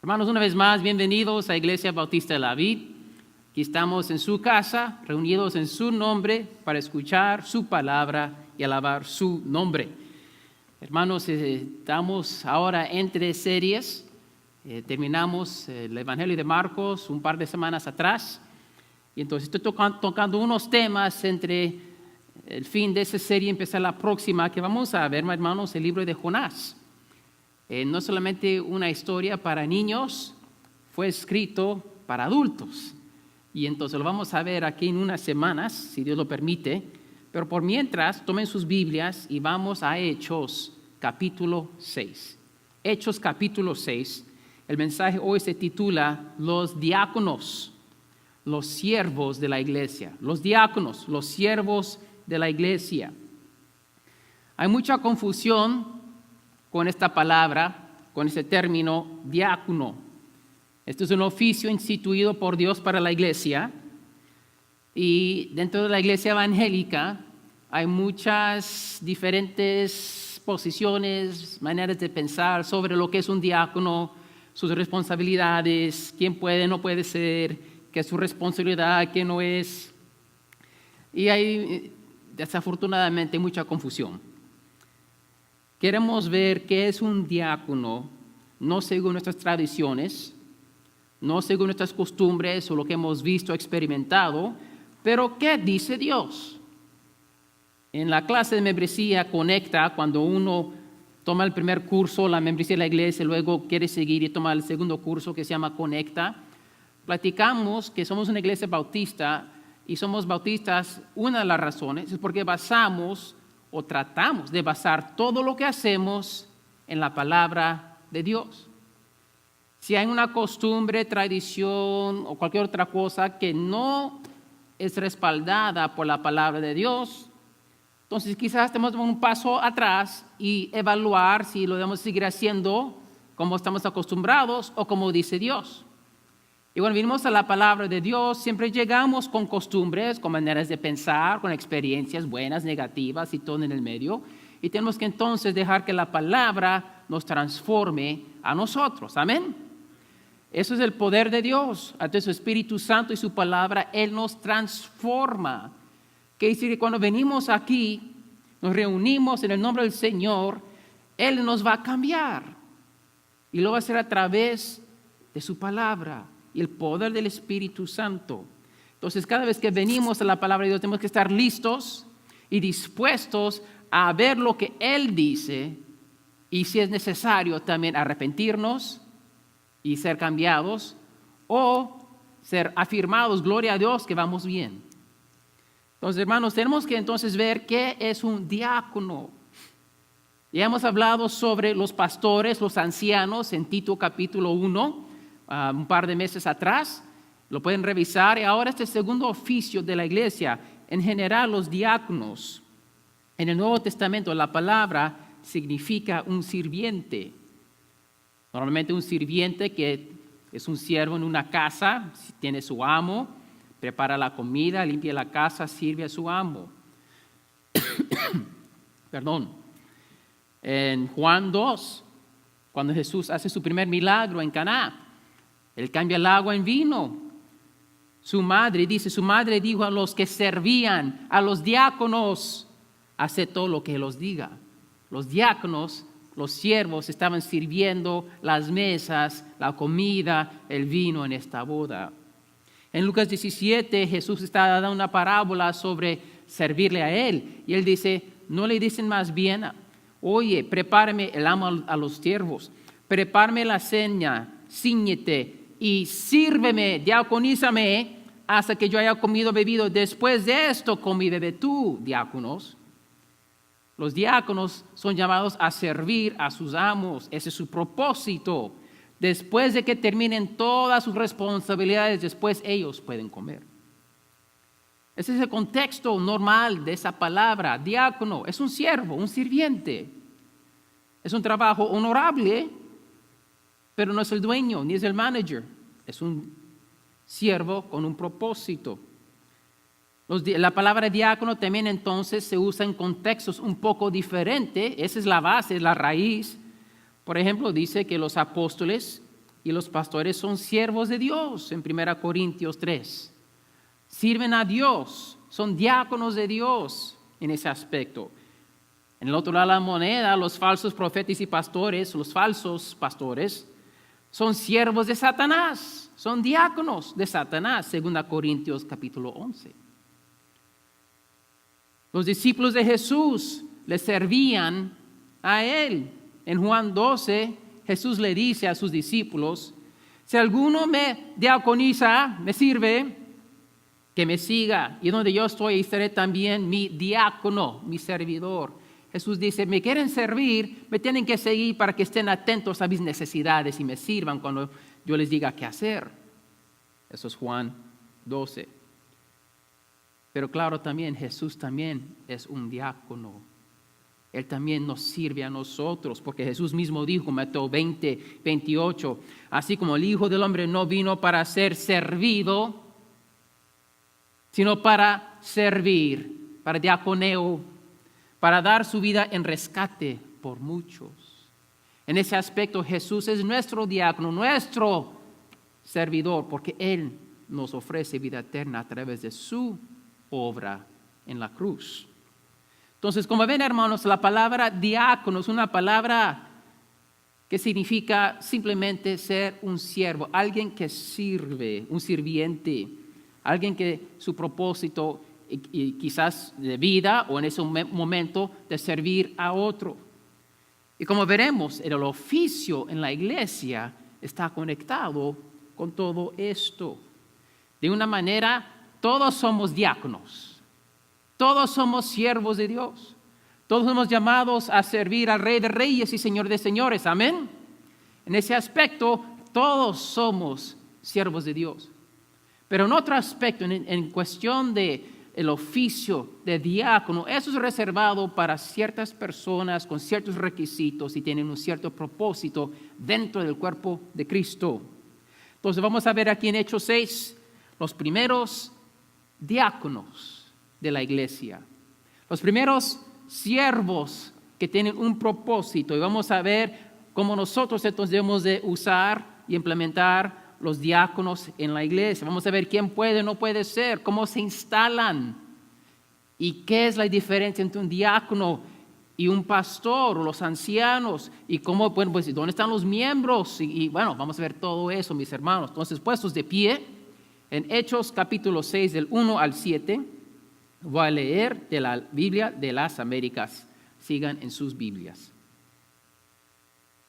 Hermanos, una vez más, bienvenidos a Iglesia Bautista de la Vid. Aquí estamos en su casa, reunidos en su nombre para escuchar su palabra y alabar su nombre. Hermanos, estamos ahora entre series. Terminamos el Evangelio de Marcos un par de semanas atrás. Y entonces estoy tocando unos temas entre el fin de esa serie y empezar la próxima, que vamos a ver, hermanos, el libro de Jonás. No solamente una historia para niños, fue escrito para adultos. Y entonces lo vamos a ver aquí en unas semanas, si Dios lo permite. Pero por mientras, tomen sus Biblias y vamos a Hechos capítulo 6. Hechos capítulo 6. El mensaje hoy se titula Los diáconos, los siervos de la iglesia. Los diáconos, los siervos de la iglesia. Hay mucha confusión con esta palabra, con este término diácono. Este es un oficio instituido por Dios para la iglesia, y dentro de la iglesia evangélica hay muchas diferentes posiciones, maneras de pensar sobre lo que es un diácono, sus responsabilidades, quién puede, no puede ser, qué es su responsabilidad, qué no es. Y hay desafortunadamente mucha confusión. Queremos ver qué es un diácono, no según nuestras tradiciones, no según nuestras costumbres o lo que hemos visto, experimentado, pero ¿qué dice Dios? En la clase de membresía Conecta, cuando uno toma el primer curso, la membresía de la iglesia, luego quiere seguir y toma el segundo curso que se llama Conecta, platicamos que somos una iglesia bautista y somos bautistas. Una de las razones es porque basamos o tratamos de basar todo lo que hacemos en la palabra de Dios. Si hay una costumbre, tradición o cualquier otra cosa que no es respaldada por la palabra de Dios, entonces quizás tenemos un paso atrás y evaluar si lo debemos seguir haciendo como estamos acostumbrados o como dice Dios. Y cuando venimos a la palabra de Dios, siempre llegamos con costumbres, con maneras de pensar, con experiencias buenas, negativas y todo en el medio. Y tenemos que entonces dejar que la palabra nos transforme a nosotros. Amén. Eso es el poder de Dios. A través de su Espíritu Santo y su palabra, Él nos transforma. Que dice que cuando venimos aquí, nos reunimos en el nombre del Señor, Él nos va a cambiar. Y lo va a hacer a través de su palabra y el poder del Espíritu Santo. Entonces, cada vez que venimos a la palabra de Dios, tenemos que estar listos y dispuestos a ver lo que Él dice, y si es necesario también arrepentirnos y ser cambiados o ser afirmados, gloria a Dios, que vamos bien. Entonces, hermanos, tenemos que entonces ver qué es un diácono. Ya hemos hablado sobre los pastores, los ancianos en Tito capítulo 1, un par de meses atrás. Lo pueden revisar. Y ahora este segundo oficio de la iglesia, en general los diáconos. En el Nuevo Testamento la palabra significa un sirviente. Normalmente un sirviente que es un siervo en una casa, tiene su amo, prepara la comida, limpia la casa, sirve a su amo. Perdón. En Juan 2, cuando Jesús hace su primer milagro en Caná, Él cambia el agua en vino. Su madre dijo a los que servían, a los diáconos, hace todo lo que Él os diga. Los diáconos, los siervos, estaban sirviendo las mesas, la comida, el vino en esta boda. En Lucas 17, Jesús está dando una parábola sobre servirle a Él. Y Él dice, ¿no le dicen más bien, oye, prepárame el amo a los siervos, prepárame la cena, cíñete y sírveme, diaconízame, hasta que yo haya comido, bebido. Después de esto, come y bebe tú, diáconos. Los diáconos son llamados a servir a sus amos. Ese es su propósito. Después de que terminen todas sus responsabilidades, después ellos pueden comer. Ese es el contexto normal de esa palabra. Diácono es un siervo, un sirviente. Es un trabajo honorable, pero no es el dueño ni es el manager. Es un siervo con un propósito. La palabra diácono también entonces se usa en contextos un poco diferentes. Esa es la base, es la raíz. Por ejemplo, dice que los apóstoles y los pastores son siervos de Dios en 1 Corintios 3. Sirven a Dios, son diáconos de Dios en ese aspecto. En el otro lado de la moneda, los falsos profetas y pastores, los falsos pastores, son siervos de Satanás, son diáconos de Satanás, 2 Corintios capítulo 11. Los discípulos de Jesús le servían a Él. En Juan 12, Jesús le dice a sus discípulos, si alguno me diaconiza, me sirve, que me siga. Y donde yo estoy, ahí estaré también mi diácono, mi servidor. Jesús dice, me quieren servir, me tienen que seguir para que estén atentos a mis necesidades y me sirvan cuando yo les diga qué hacer. Eso es Juan 12. Pero claro, también Jesús también es un diácono. Él también nos sirve a nosotros, porque Jesús mismo dijo, Mateo 20, 28, así como el Hijo del Hombre no vino para ser servido, sino para servir, para diaconeo, para dar su vida en rescate por muchos. En ese aspecto Jesús es nuestro diácono, nuestro servidor, porque Él nos ofrece vida eterna a través de su obra en la cruz. Entonces, como ven, hermanos, la palabra diácono es una palabra que significa simplemente ser un siervo, alguien que sirve, un sirviente, alguien que su propósito y quizás de vida o en ese momento de servir a otro. Y como veremos, el oficio en la iglesia está conectado con todo esto. De una manera, todos somos diáconos. Todos somos siervos de Dios. Todos somos llamados a servir al Rey de Reyes y Señor de Señores. Amén. En ese aspecto, todos somos siervos de Dios. Pero en otro aspecto, en cuestión de el oficio de diácono, eso es reservado para ciertas personas con ciertos requisitos y tienen un cierto propósito dentro del cuerpo de Cristo. Entonces vamos a ver aquí en Hechos 6 los primeros diáconos de la iglesia, los primeros siervos que tienen un propósito, y vamos a ver cómo nosotros entonces debemos de usar y implementar los diáconos en la iglesia. Vamos a ver quién puede o no puede ser, cómo se instalan y qué es la diferencia entre un diácono y un pastor o los ancianos y cómo, bueno, pues dónde están los miembros y bueno, vamos a ver todo eso, mis hermanos. Entonces, puestos de pie, en Hechos capítulo 6 del 1 al 7, voy a leer de la Biblia de las Américas. Sigan en sus Biblias.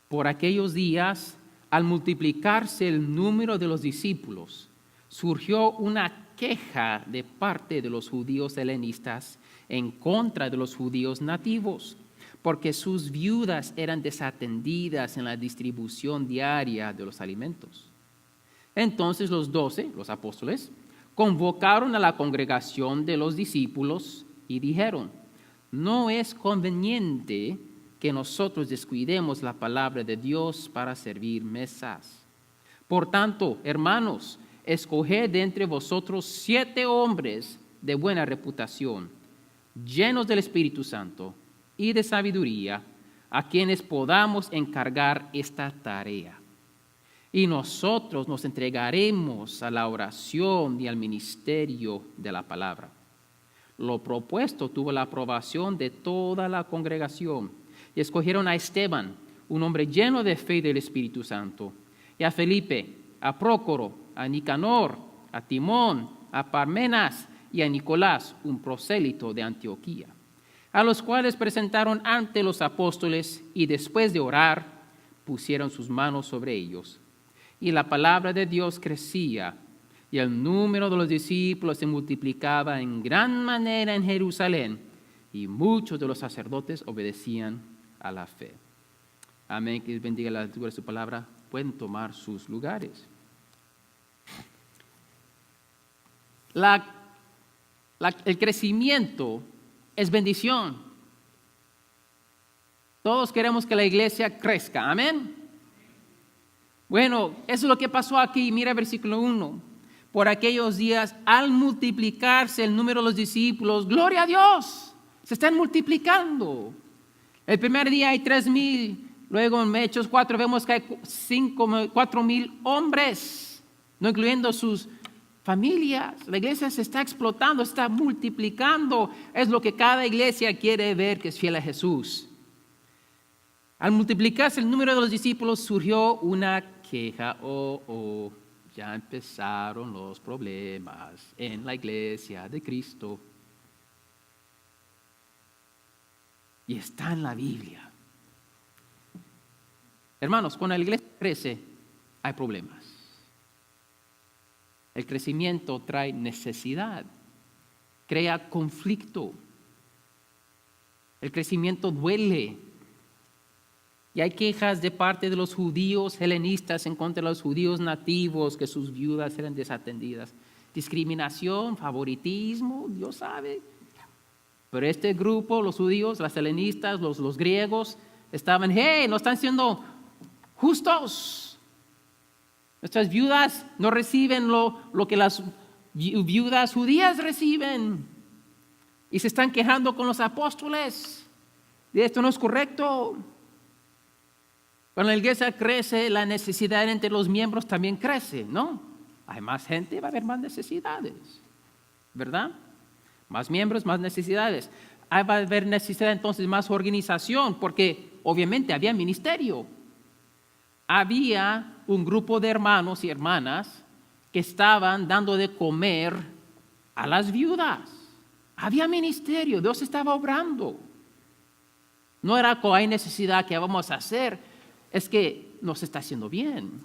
Por aquellos días, al multiplicarse el número de los discípulos, surgió una queja de parte de los judíos helenistas en contra de los judíos nativos, porque sus viudas eran desatendidas en la distribución diaria de los alimentos. Entonces los 12, los apóstoles, convocaron a la congregación de los discípulos y dijeron, no es conveniente que nosotros descuidemos la palabra de Dios para servir mesas. Por tanto, hermanos, escoged de entre vosotros 7 hombres de buena reputación, llenos del Espíritu Santo y de sabiduría, a quienes podamos encargar esta tarea. Y nosotros nos entregaremos a la oración y al ministerio de la palabra. Lo propuesto tuvo la aprobación de toda la congregación. Y escogieron a Esteban, un hombre lleno de fe y del Espíritu Santo, y a Felipe, a Prócoro, a Nicanor, a Timón, a Parmenas y a Nicolás, un prosélito de Antioquía, a los cuales presentaron ante los apóstoles y después de orar, pusieron sus manos sobre ellos. Y la palabra de Dios crecía, y el número de los discípulos se multiplicaba en gran manera en Jerusalén, y muchos de los sacerdotes obedecían a la fe. Amén. Que Dios bendiga la lectura de su palabra. Pueden tomar sus lugares. El crecimiento es bendición. Todos queremos que la iglesia crezca. Amén. Bueno, eso es lo que pasó aquí. Mira el versículo 1. Por aquellos días, al multiplicarse el número de los discípulos, gloria a Dios, se están multiplicando. El primer día hay 3,000 Luego en Hechos 4 vemos que hay 4,000 hombres, no incluyendo sus familias. La iglesia se está explotando, está multiplicando. Es lo que cada iglesia quiere ver, que es fiel a Jesús. Al multiplicarse el número de los discípulos surgió una queja. Ya empezaron los problemas en la iglesia de Cristo. Y está en la Biblia. Hermanos, cuando la iglesia crece, hay problemas. El crecimiento trae necesidad, crea conflicto. El crecimiento duele. Y hay quejas de parte de los judíos helenistas en contra de los judíos nativos, que sus viudas eran desatendidas. Discriminación, favoritismo, Dios sabe. Pero este grupo, los judíos, las helenistas, los griegos, estaban, no están siendo justos. Nuestras viudas no reciben lo que las viudas judías reciben. Y se están quejando con los apóstoles. Y esto no es correcto. Cuando la iglesia crece, la necesidad entre los miembros también crece, ¿no? Hay más gente, va a haber más necesidades, ¿verdad? Más miembros, más necesidades. Va a haber necesidad entonces más organización, porque obviamente había ministerio. Había un grupo de hermanos y hermanas que estaban dando de comer a las viudas. Había ministerio, Dios estaba obrando. No era que hay necesidad, que vamos a hacer, es que nos está haciendo bien.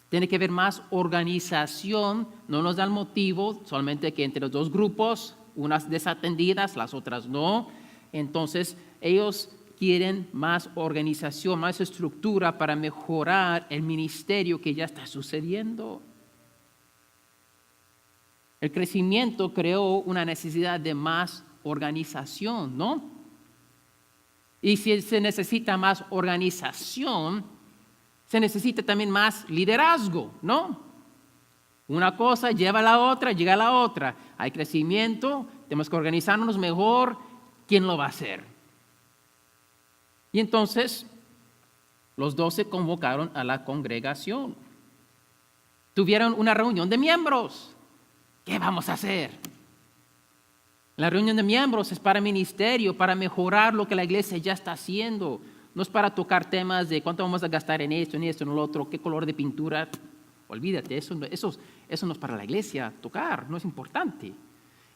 Tiene que haber más organización, no nos da el motivo, solamente que entre los dos grupos, unas desatendidas, las otras no. Entonces, ellos quieren más organización, más estructura para mejorar el ministerio que ya está sucediendo. El crecimiento creó una necesidad de más organización, ¿no? Y si se necesita más organización, se necesita también más liderazgo, ¿no? Una cosa lleva a la otra, llega a la otra. Hay crecimiento, tenemos que organizarnos mejor. ¿Quién lo va a hacer? Y entonces, los 12 convocaron a la congregación. Tuvieron una reunión de miembros. ¿Qué vamos a hacer? La reunión de miembros es para ministerio, para mejorar lo que la iglesia ya está haciendo. No es para tocar temas de cuánto vamos a gastar en esto, en lo otro, qué color de pintura. Olvídate, eso no es para la iglesia tocar, no es importante.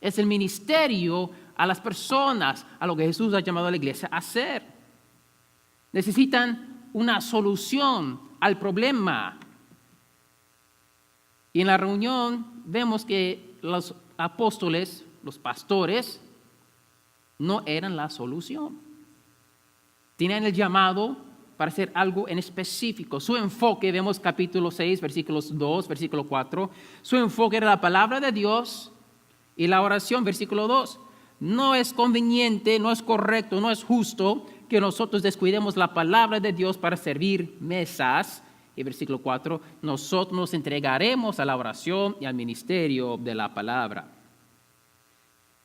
Es el ministerio a las personas, a lo que Jesús ha llamado a la iglesia a hacer. Necesitan una solución al problema. Y en la reunión vemos que los apóstoles, los pastores, no eran la solución. Tenían el llamado para hacer algo en específico. Su enfoque, vemos capítulo 6, versículos 2, versículo 4. Su enfoque era la palabra de Dios y la oración, versículo 2. No es conveniente, no es correcto, no es justo que nosotros descuidemos la palabra de Dios para servir mesas. Y versículo 4, nosotros nos entregaremos a la oración y al ministerio de la palabra.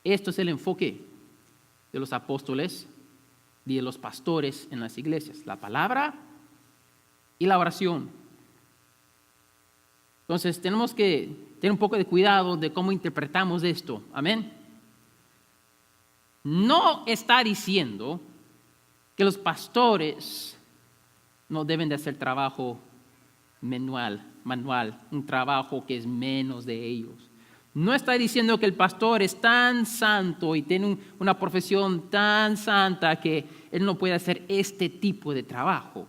Esto es el enfoque de los apóstoles y de los pastores en las iglesias, la palabra y la oración. Entonces tenemos que tener un poco de cuidado de cómo interpretamos esto. Amén. No está diciendo que los pastores no deben de hacer trabajo manual, un trabajo que es menos de ellos. No está diciendo que el pastor es tan santo y tiene una profesión tan santa que él no puede hacer este tipo de trabajo.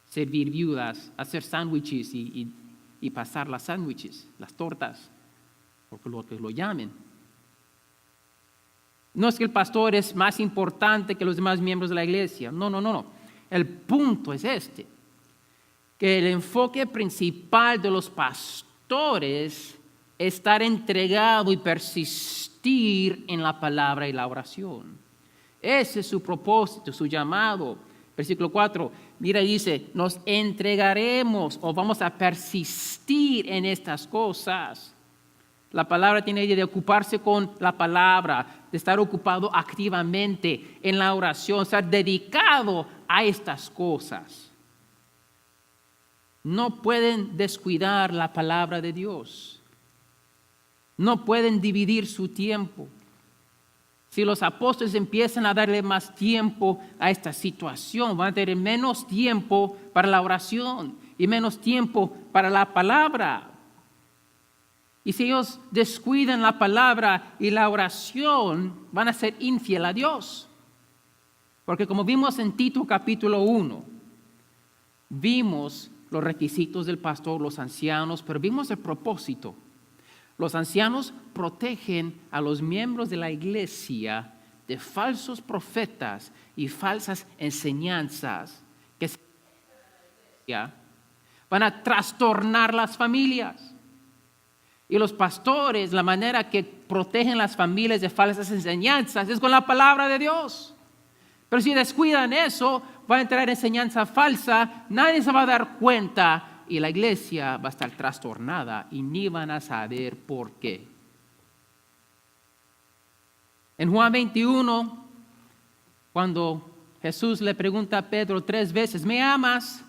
Servir viudas, hacer sándwiches y pasar las sándwiches, las tortas, porque lo que lo llamen. No es que el pastor es más importante que los demás miembros de la iglesia. No. El punto es este, que el enfoque principal de los pastores es estar entregado y persistir en la palabra y la oración. Ese es su propósito, su llamado. Versículo 4, mira, dice, nos entregaremos o vamos a persistir en estas cosas. La palabra tiene de ocuparse con la palabra, de estar ocupado activamente en la oración, estar dedicado a estas cosas. No pueden descuidar la palabra de Dios. No pueden dividir su tiempo. Si los apóstoles empiezan a darle más tiempo a esta situación, van a tener menos tiempo para la oración y menos tiempo para la palabra. Y si ellos descuidan la palabra y la oración, van a ser infiel a Dios. Porque como vimos en Tito capítulo 1, vimos los requisitos del pastor, los ancianos, pero vimos el propósito. Los ancianos protegen a los miembros de la iglesia de falsos profetas y falsas enseñanzas que van a trastornar las familias. Y los pastores, la manera que protegen las familias de falsas enseñanzas es con la palabra de Dios. Pero si descuidan eso, va a entrar enseñanza falsa, nadie se va a dar cuenta y la iglesia va a estar trastornada y ni van a saber por qué. En Juan 21, cuando Jesús le pregunta a Pedro 3 veces, ¿me amas?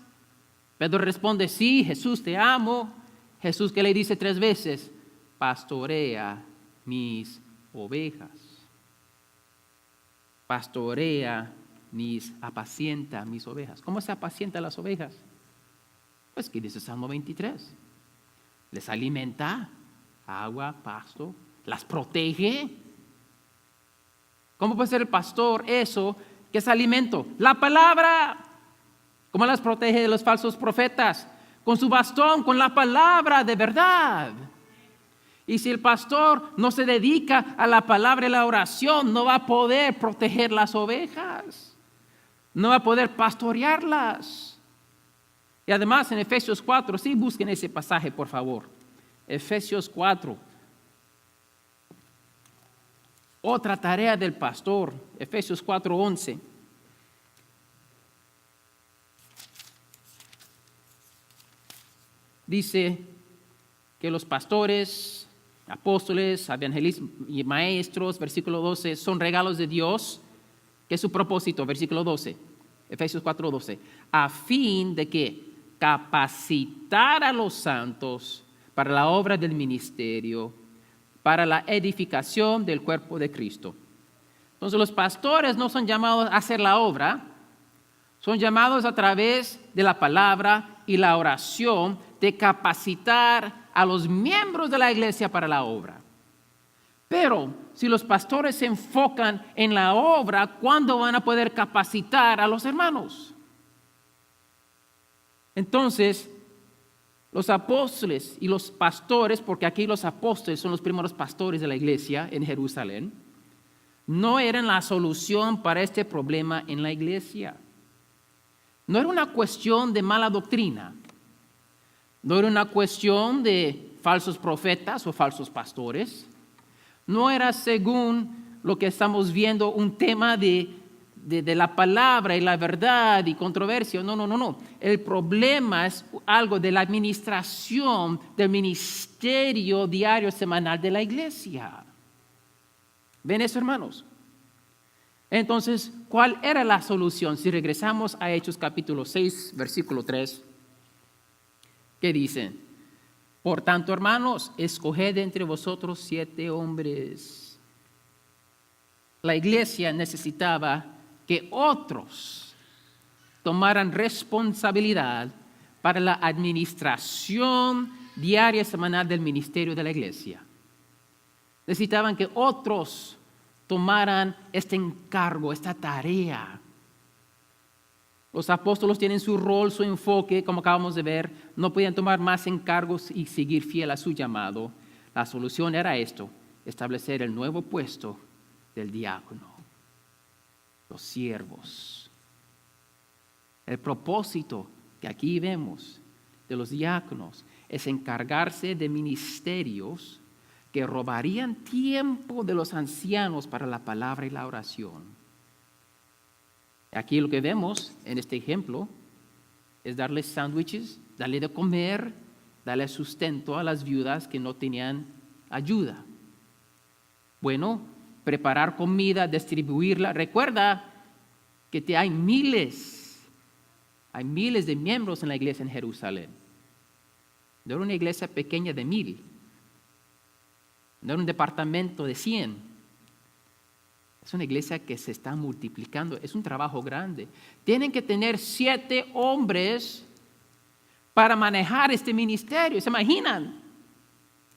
Pedro responde, sí, Jesús, te amo. Jesús que le dice 3 veces, pastorea mis ovejas. Apacienta mis ovejas. ¿Cómo se apacienta las ovejas? Pues que dice Salmo 23. Les alimenta, agua, pasto, las protege. ¿Cómo puede ser el pastor eso? ¿Qué es alimento? La palabra. ¿Cómo las protege de los falsos profetas? Con su bastón, con la palabra de verdad. Y si el pastor no se dedica a la palabra y la oración, no va a poder proteger las ovejas. No va a poder pastorearlas. Y además en Efesios 4, sí, busquen ese pasaje, por favor. Efesios 4. Otra tarea del pastor, Efesios 4:11. Dice que los pastores, apóstoles, evangelistas y maestros, versículo 12, son regalos de Dios. ¿Qué es su propósito? Versículo 12, Efesios 4:12. A fin de que capacitar a los santos para la obra del ministerio, para la edificación del cuerpo de Cristo. Entonces los pastores no son llamados a hacer la obra, son llamados a través de la palabra y la oración de capacitar a los miembros de la iglesia para la obra. Pero si los pastores se enfocan en la obra, ¿cuándo van a poder capacitar a los hermanos? Entonces, los apóstoles y los pastores, porque aquí los apóstoles son los primeros pastores de la iglesia en Jerusalén, no eran la solución para este problema en la iglesia. No era una cuestión de mala doctrina. No era una cuestión de falsos profetas o falsos pastores. No era, según lo que estamos viendo, un tema de la palabra y la verdad y controversia. No. El problema es algo de la administración del ministerio diario semanal de la iglesia. ¿Ven eso, hermanos? Entonces, ¿cuál era la solución? Si regresamos a Hechos capítulo 6, versículo 3, ¿qué dicen? Por tanto, hermanos, escoged entre vosotros 7 hombres. La iglesia necesitaba que otros tomaran responsabilidad para la administración diaria semanal del ministerio de la iglesia. Necesitaban que otros tomaran este encargo, esta tarea. Los apóstoles tienen su rol, su enfoque, como acabamos de ver. No podían tomar más encargos y seguir fiel a su llamado. La solución era esto: establecer el nuevo puesto del diácono. Los siervos. El propósito que aquí vemos de los diáconos es encargarse de ministerios que robarían tiempo de los ancianos para la palabra y la oración. Aquí lo que vemos en este ejemplo es darles sándwiches, darle de comer, darle sustento a las viudas que no tenían ayuda? Bueno, preparar comida, distribuirla. Recuerda que hay miles de miembros en la iglesia en Jerusalén. No era una iglesia pequeña de 1,000. No era un departamento de 100. Es una iglesia que se está multiplicando. Es un trabajo grande. Tienen que tener 7 hombres para manejar este ministerio. ¿Se imaginan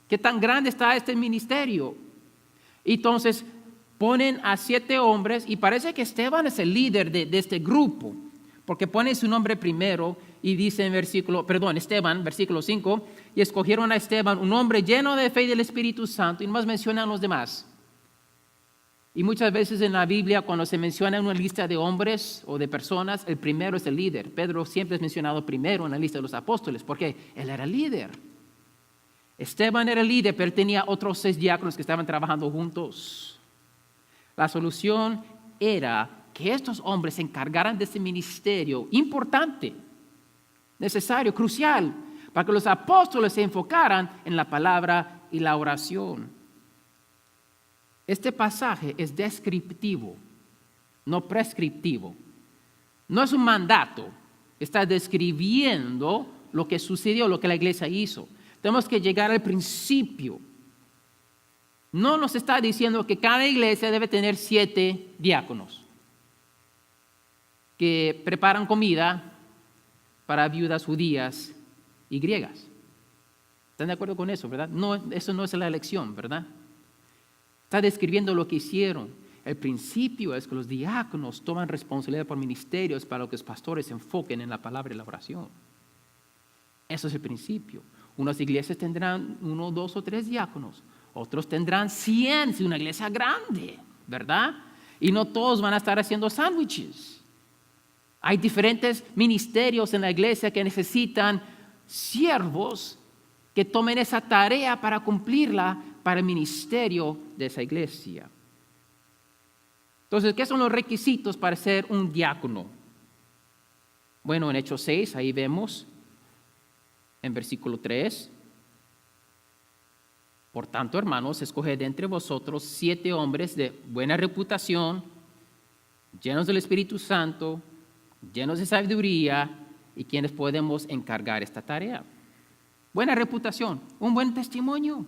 qué tan grande está este ministerio? Entonces ponen a 7 hombres y parece que Esteban es el líder de este grupo, porque pone su nombre primero y dice en Esteban, versículo 5, y escogieron a Esteban, un hombre lleno de fe y del Espíritu Santo, y no más mencionan los demás. Y muchas veces en la Biblia, cuando se menciona una lista de hombres o de personas, el primero es el líder. Pedro siempre es mencionado primero en la lista de los apóstoles, porque él era el líder. Esteban era el líder, pero tenía otros 6 diáconos que estaban trabajando juntos. La solución era que estos hombres se encargaran de este ministerio importante, necesario, crucial, para que los apóstoles se enfocaran en la palabra y la oración. Este pasaje es descriptivo, no prescriptivo. No es un mandato, está describiendo lo que sucedió, lo que la iglesia hizo. Tenemos que llegar al principio. No nos está diciendo que cada iglesia debe tener 7 diáconos que preparan comida para viudas judías y griegas. ¿Están de acuerdo con eso, verdad? No, eso no es la elección, ¿verdad? Está describiendo lo que hicieron. El principio es que los diáconos toman responsabilidad por ministerios para que los pastores se enfoquen en la palabra y la oración. Eso es el principio. Unas iglesias tendrán 1, 2 o 3 diáconos. Otros tendrán 100, si una iglesia grande, ¿verdad? Y no todos van a estar haciendo sándwiches. Hay diferentes ministerios en la iglesia que necesitan siervos que tomen esa tarea para cumplirla para el ministerio de esa iglesia. Entonces, ¿qué son los requisitos para ser un diácono? Bueno, en Hechos 6, ahí vemos, en versículo 3, por tanto, hermanos, escoged de entre vosotros 7 hombres de buena reputación, llenos del Espíritu Santo, llenos de sabiduría, y quienes podemos encargar esta tarea. Buena reputación, un buen testimonio.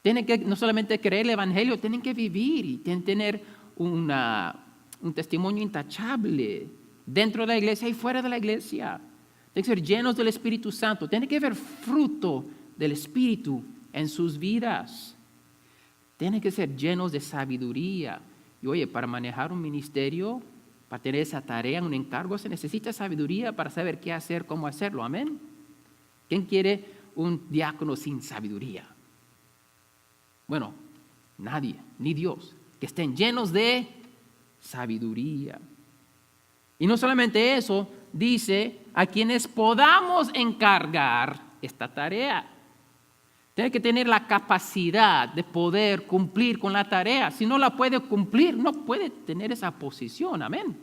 Tienen que no solamente creer el evangelio, tienen que vivir y tienen que tener un testimonio intachable dentro de la iglesia y fuera de la iglesia. Tienen que ser llenos del Espíritu Santo. Tienen que ver fruto del Espíritu en sus vidas. Tienen que ser llenos de sabiduría. Y oye, para manejar un ministerio, para tener esa tarea, un encargo, se necesita sabiduría para saber qué hacer, cómo hacerlo. Amén. ¿Quién quiere un diácono sin sabiduría? Bueno, nadie, ni Dios. Que estén llenos de sabiduría. Y no solamente eso, dice a quienes podamos encargar esta tarea. Tiene que tener la capacidad de poder cumplir con la tarea. Si no la puede cumplir, no puede tener esa posición. Amén.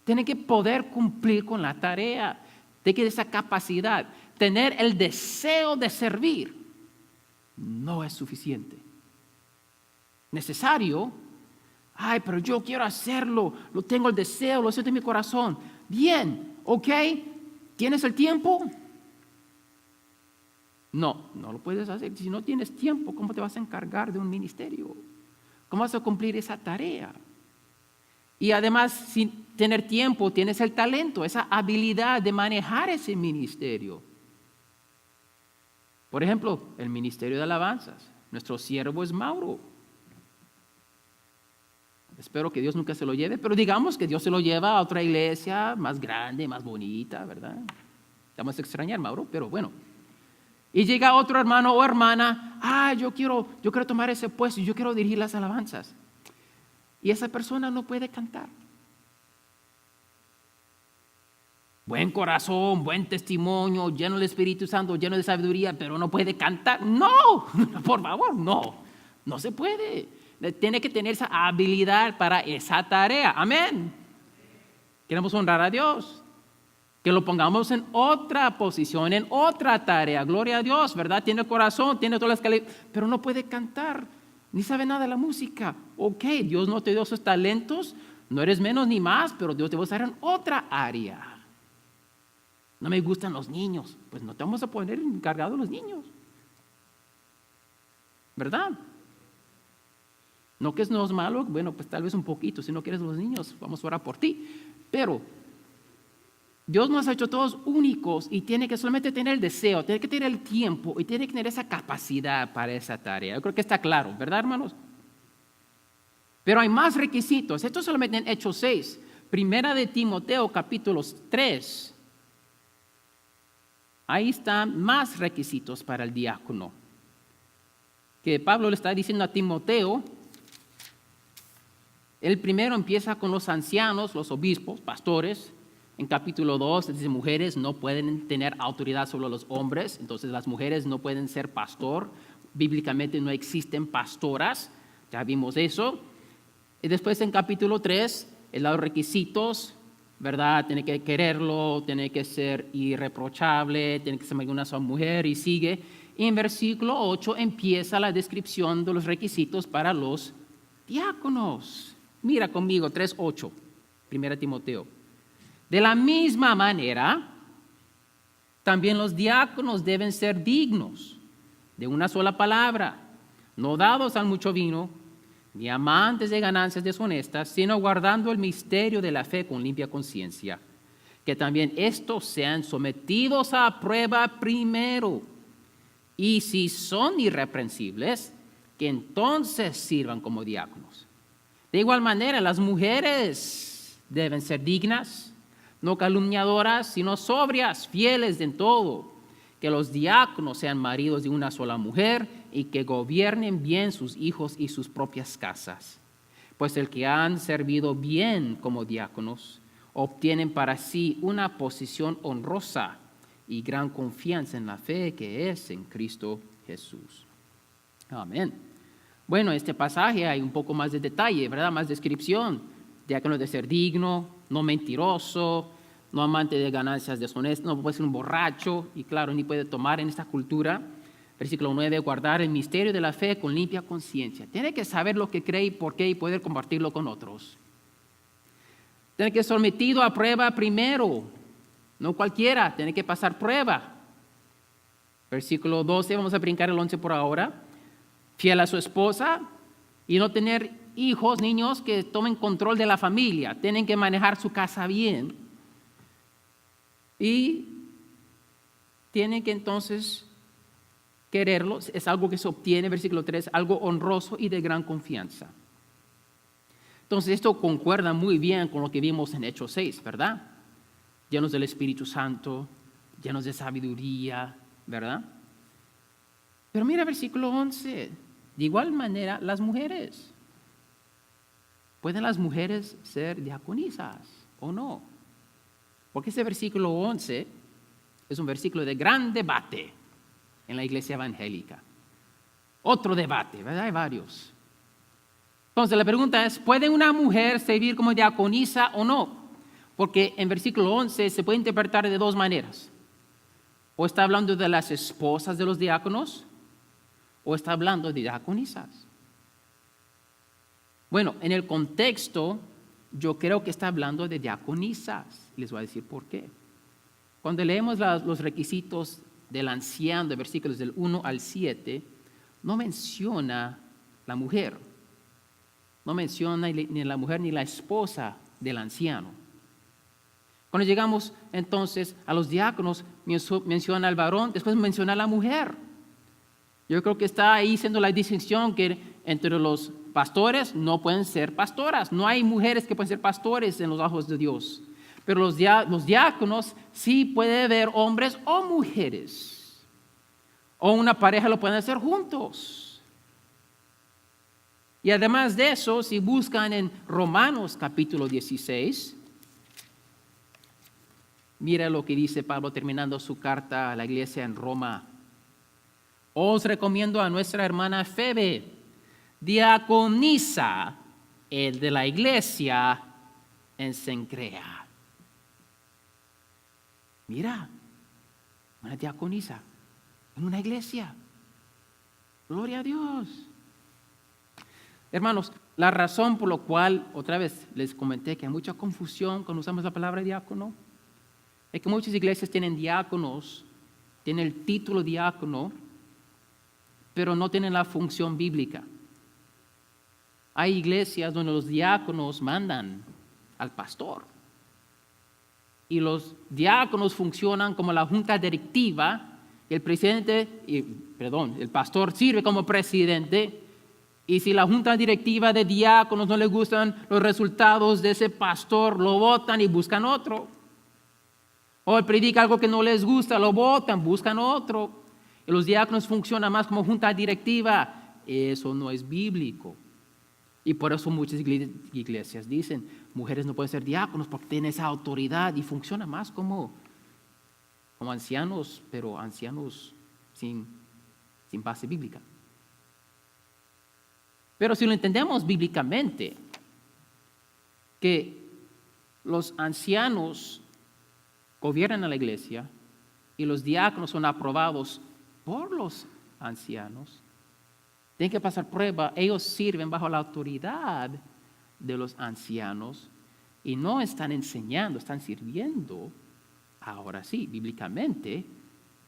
Tiene que poder cumplir con la tarea. Tiene que tener esa capacidad. Tener el deseo de servir no es suficiente. Necesario. Ay, pero yo quiero hacerlo. Lo tengo el deseo, lo siento en mi corazón. Bien, ok. ¿Tienes el tiempo? No lo puedes hacer. Si no tienes tiempo, ¿cómo te vas a encargar de un ministerio? ¿Cómo vas a cumplir esa tarea? Y además, sin tener tiempo, tienes el talento, esa habilidad de manejar ese ministerio. Por ejemplo, el ministerio de alabanzas. Nuestro siervo es Mauro. Espero que Dios nunca se lo lleve, pero digamos que Dios se lo lleva a otra iglesia más grande, más bonita, ¿verdad? Vamos a extrañar, Mauro, pero bueno. Y llega otro hermano o hermana, yo quiero tomar ese puesto, yo quiero dirigir las alabanzas. Y esa persona no puede cantar. Buen corazón, buen testimonio, lleno del Espíritu Santo, lleno de sabiduría, pero no puede cantar. No, por favor, no se puede. Tiene que tener esa habilidad para esa tarea. Amén. Queremos honrar a Dios. Que lo pongamos en otra posición, en otra tarea. Gloria a Dios, ¿verdad? Tiene corazón, tiene todas las calidades, pero no puede cantar, ni sabe nada de la música. Ok, Dios no te dio esos talentos, no eres menos ni más, pero Dios te va a usar en otra área. No me gustan los niños, pues no te vamos a poner encargado de los niños. ¿Verdad? No que no es malo, bueno, pues tal vez un poquito, si no quieres los niños, vamos a orar por ti. Pero Dios nos ha hecho todos únicos y tiene que solamente tener el deseo, tiene que tener el tiempo y tiene que tener esa capacidad para esa tarea. Yo creo que está claro, ¿verdad, hermanos? Pero hay más requisitos. Esto solamente en Hechos 6. Primera de Timoteo, capítulo 3. Ahí están más requisitos para el diácono. Que Pablo le está diciendo a Timoteo. El primero empieza con los ancianos, los obispos, pastores. En capítulo 2 dice, mujeres no pueden tener autoridad sobre los hombres, entonces las mujeres no pueden ser pastor. Bíblicamente no existen pastoras, ya vimos eso. Y después en capítulo 3, los requisitos, ¿verdad? Tiene que quererlo, tiene que ser irreprochable, tiene que ser una sola mujer y sigue. Y en versículo 8 empieza la descripción de los requisitos para los diáconos. Mira conmigo, 3:8, 1 Timoteo. De la misma manera, también los diáconos deben ser dignos de una sola palabra, no dados al mucho vino, ni amantes de ganancias deshonestas, sino guardando el misterio de la fe con limpia conciencia. Que también estos sean sometidos a prueba primero. Y si son irreprensibles, que entonces sirvan como diáconos. De igual manera, las mujeres deben ser dignas, no calumniadoras, sino sobrias, fieles en todo. Que los diáconos sean maridos de una sola mujer y que gobiernen bien sus hijos y sus propias casas. Pues el que han servido bien como diáconos obtienen para sí una posición honrosa y gran confianza en la fe que es en Cristo Jesús. Amén. Bueno, este pasaje hay un poco más de detalle, ¿verdad? Más descripción. Diácono de ser digno, no mentiroso, no amante de ganancias deshonestas, no puede ser un borracho, y claro, ni puede tomar en esta cultura. Versículo 9, guardar el misterio de la fe con limpia conciencia. Tiene que saber lo que cree y por qué y poder compartirlo con otros. Tiene que ser sometido a prueba primero, no cualquiera, tiene que pasar prueba. Versículo 12, vamos a brincar el 11 por ahora. Fiel a su esposa y no tener hijos, niños que tomen control de la familia. Tienen que manejar su casa bien. Y tienen que entonces quererlos. Es algo que se obtiene, versículo 3, algo honroso y de gran confianza. Entonces esto concuerda muy bien con lo que vimos en Hechos 6, ¿verdad? Llenos del Espíritu Santo, llenos de sabiduría, ¿verdad? Pero mira versículo 11. De igual manera, las mujeres. ¿Pueden las mujeres ser diaconisas o no? Porque ese versículo 11 es un versículo de gran debate en la iglesia evangélica. Otro debate, ¿verdad? Hay varios. Entonces la pregunta es, ¿puede una mujer servir como diaconisa o no? Porque en versículo 11 se puede interpretar de dos maneras. O está hablando de las esposas de los diáconos, o está hablando de diaconisas. Bueno, en el contexto, yo creo que está hablando de diaconisas. Les voy a decir por qué. Cuando leemos los requisitos del anciano, de versículos del 1 al 7, no menciona la mujer. No menciona ni la mujer ni la esposa del anciano. Cuando llegamos entonces a los diáconos, menciona al varón, después menciona a la mujer. Yo creo que está ahí siendo la distinción que entre los pastores no pueden ser pastoras. No hay mujeres que pueden ser pastores en los ojos de Dios. Pero los diáconos sí puede haber hombres o mujeres. O una pareja lo pueden hacer juntos. Y además de eso, si buscan en Romanos capítulo 16, mira lo que dice Pablo terminando su carta a la iglesia en Roma. Os recomiendo a nuestra hermana Febe, diaconisa de la iglesia en Cencrea. Mira, una diaconisa en una iglesia. Gloria a Dios. Hermanos, la razón por la cual, otra vez les comenté que hay mucha confusión cuando usamos la palabra diácono, es que muchas iglesias tienen diáconos, tienen el título diácono, pero no tienen la función bíblica. Hay iglesias donde los diáconos mandan al pastor. Y los diáconos funcionan como la junta directiva, y el pastor sirve como presidente, y si la junta directiva de diáconos no le gustan los resultados de ese pastor, lo votan y buscan otro. O él predica algo que no les gusta, lo votan, buscan otro. Y los diáconos funcionan más como junta directiva. Eso no es bíblico. Y por eso muchas iglesias dicen, mujeres no pueden ser diáconos porque tienen esa autoridad y funciona más como ancianos, pero ancianos sin base bíblica. Pero si lo entendemos bíblicamente, que los ancianos gobiernan a la iglesia y los diáconos son aprobados por los ancianos, tienen que pasar prueba, ellos sirven bajo la autoridad de los ancianos y no están enseñando, están sirviendo. Ahora sí, bíblicamente,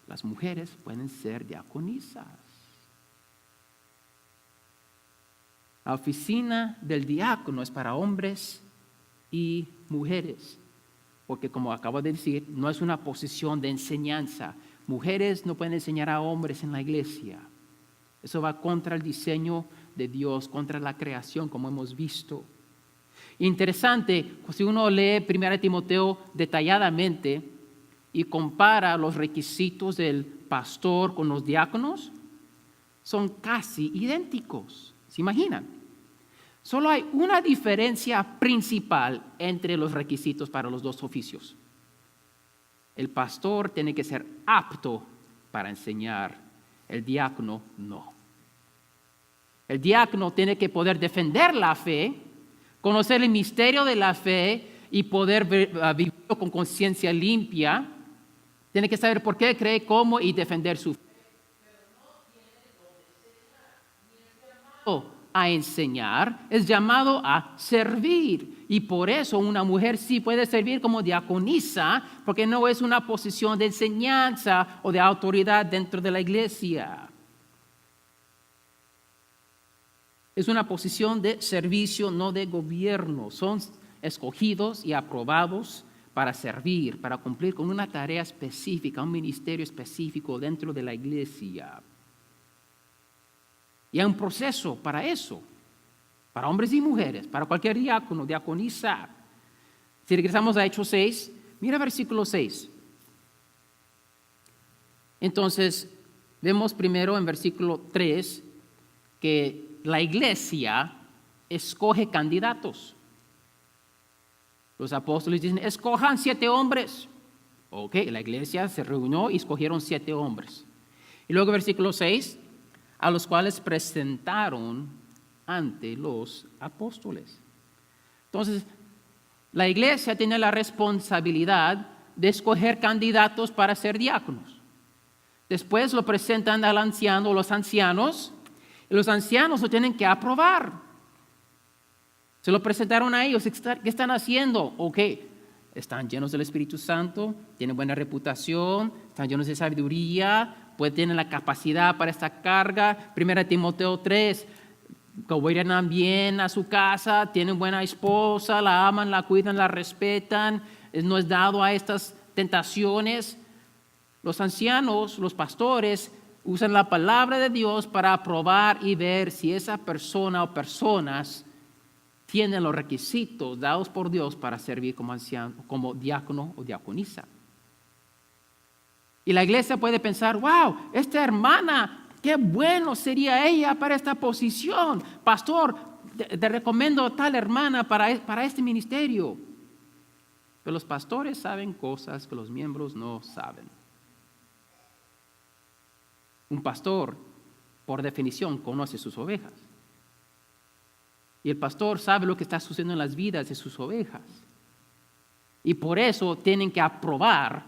las mujeres pueden ser diaconisas. La oficina del diácono es para hombres y mujeres, porque como acabo de decir, no es una posición de enseñanza. Mujeres no pueden enseñar a hombres en la iglesia. Eso va contra el diseño de Dios, contra la creación, como hemos visto. Interesante, si uno lee 1 Timoteo detalladamente y compara los requisitos del pastor con los diáconos, son casi idénticos. ¿Se imaginan? Solo hay una diferencia principal entre los requisitos para los dos oficios. El pastor tiene que ser apto para enseñar, el diácono no. El diácono tiene que poder defender la fe, conocer el misterio de la fe y poder vivirlo con conciencia limpia. Tiene que saber por qué cree, cómo y defender su fe. A enseñar, es llamado a servir. Y por eso una mujer sí puede servir como diaconisa, porque no es una posición de enseñanza o de autoridad dentro de la iglesia. Es una posición de servicio, no de gobierno. Son escogidos y aprobados para servir, para cumplir con una tarea específica, un ministerio específico dentro de la iglesia. Y hay un proceso para eso, para hombres y mujeres, para cualquier diácono, diaconisa. Si regresamos a Hechos 6, mira versículo 6. Entonces, vemos primero en versículo 3 que la iglesia escoge candidatos. Los apóstoles dicen, escojan 7 hombres. Ok, la iglesia se reunió y escogieron 7 hombres. Y luego versículo 6, a los cuales presentaron ante los apóstoles. Entonces, la iglesia tiene la responsabilidad de escoger candidatos para ser diáconos. Después lo presentan al anciano o los ancianos, y los ancianos lo tienen que aprobar. Se lo presentaron a ellos. ¿Qué están haciendo? Ok, están llenos del Espíritu Santo, tienen buena reputación, están llenos de sabiduría, pues tienen la capacidad para esta carga. 1 Timoteo 3, gobiernan bien a su casa, tienen buena esposa, la aman, la cuidan, la respetan, no es dado a estas tentaciones. Los ancianos, los pastores, usan la palabra de Dios para aprobar y ver si esa persona o personas tienen los requisitos dados por Dios para servir como anciano, como diácono o diaconisa. Y la iglesia puede pensar, wow, esta hermana, qué bueno sería ella para esta posición. Pastor, te recomiendo a tal hermana para este ministerio. Pero los pastores saben cosas que los miembros no saben. Un pastor, por definición, conoce sus ovejas. Y el pastor sabe lo que está sucediendo en las vidas de sus ovejas. Y por eso tienen que aprobar